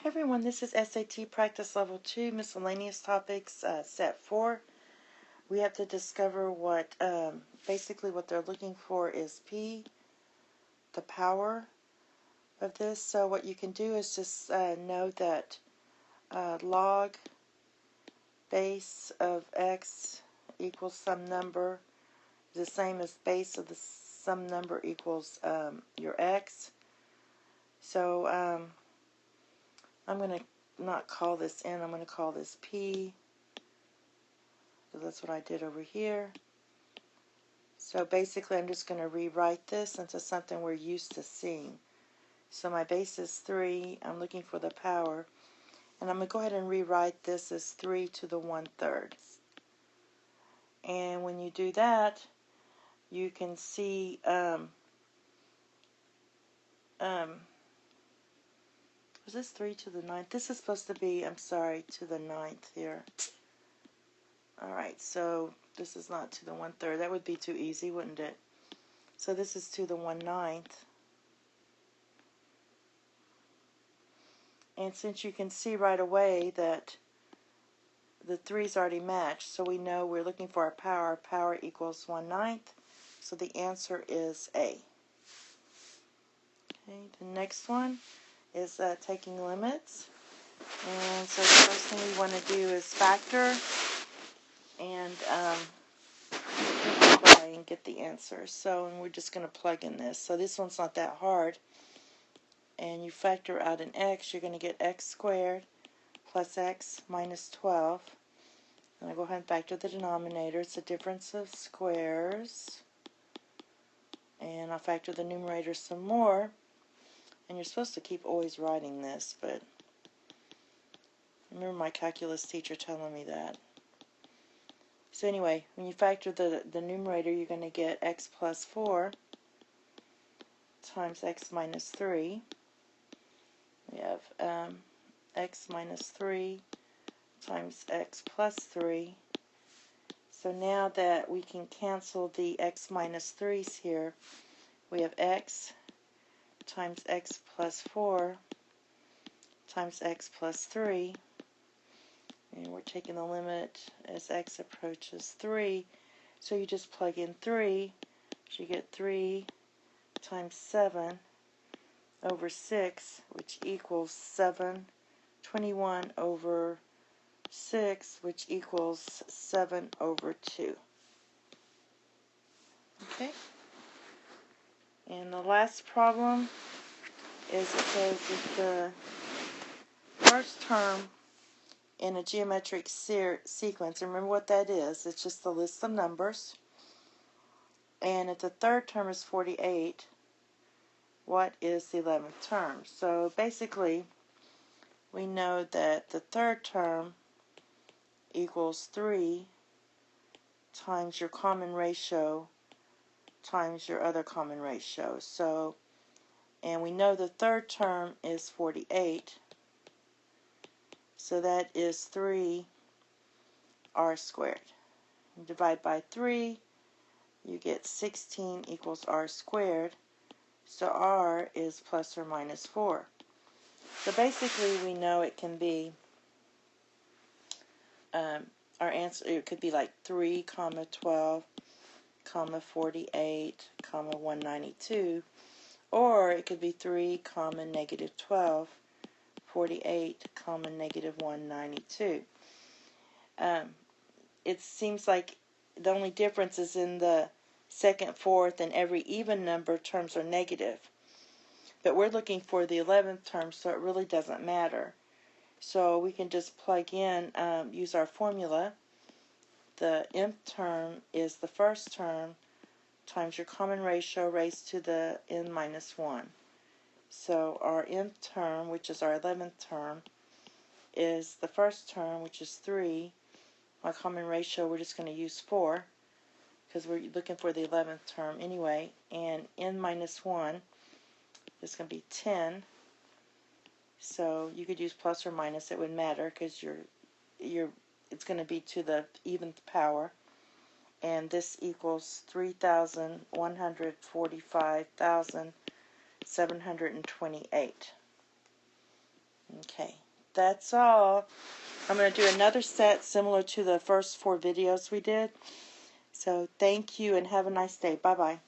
Hey everyone, this is SAT Practice Level 2, Miscellaneous Topics, Set 4. We have to discover what, basically what they're looking for is P, the power of this. So what you can do is just know that log base of x equals some number, the same as base of the some number equals your x. So I'm going to not call this N, I'm going to call this P. So that's what I did over here. So basically I'm just going to rewrite this into something we're used to seeing. So my base is 3, I'm looking for the power, and I'm going to go ahead and rewrite this as 3 to the 1/3. And when you do that, you can see, was this 3 to the 9th? This is supposed to be, I'm sorry, to the 9th here. Alright, so this is not to the 1/3. That would be too easy, wouldn't it? So this is to the 1/9. And since you can see right away that the 3's already matched, so we know we're looking for our power. Our power equals 1/9. So the answer is A. Okay, the next one is taking limits. And so the first thing we want to do is factor and multiply and get the answer. So and we're just going to plug in this. So this one's not that hard. And you factor out an x, you're going to get x squared plus x minus 12. And I go ahead and factor the denominator. It's the difference of squares. And I'll factor the numerator some more. And you're supposed to keep always writing this, but I remember my calculus teacher telling me that. So anyway, when you factor the numerator, you're going to get x plus 4 times x minus 3. We have x minus 3 times x plus 3. So now that we can cancel the x minus 3's here, we have x times x plus 4 times x plus 3. And we're taking the limit as x approaches 3. So you just plug in 3. So you get 3 times 7 over 6, which equals 21 over 6, which equals 7 over 2. Okay? And the last problem is it says if the first term in a geometric sequence, remember what that is, it's just a list of numbers, and if the third term is 48, what is the 11th term? So basically, we know that the third term equals 3 times your common ratio times your other common ratio. So, and we know the third term is 48, so that is 3r squared. You divide by 3, you get 16 equals r squared. So r is plus or minus 4. So basically we know it can be, our answer, it could be like 3, 12, 48, 192. Or it could be 3, negative 12, 48, negative 192. It seems like the only difference is in the second, fourth, and every even number terms are negative. But we're looking for the 11th term, so it really doesn't matter. So we can just plug in, use our formula. The nth term is the first term times your common ratio raised to the n minus 1. So our nth term, which is our 11th term, is the first term, which is 3. My common ratio, we're just going to use 4, because we're looking for the 11th term anyway. And n minus 1 is going to be 10. So you could use plus or minus, it wouldn't matter, because it's going to be to the eventh power. And this equals 3,145,728. Okay, that's all. I'm going to do another set similar to the first 4 videos we did. So thank you and have a nice day. Bye-bye.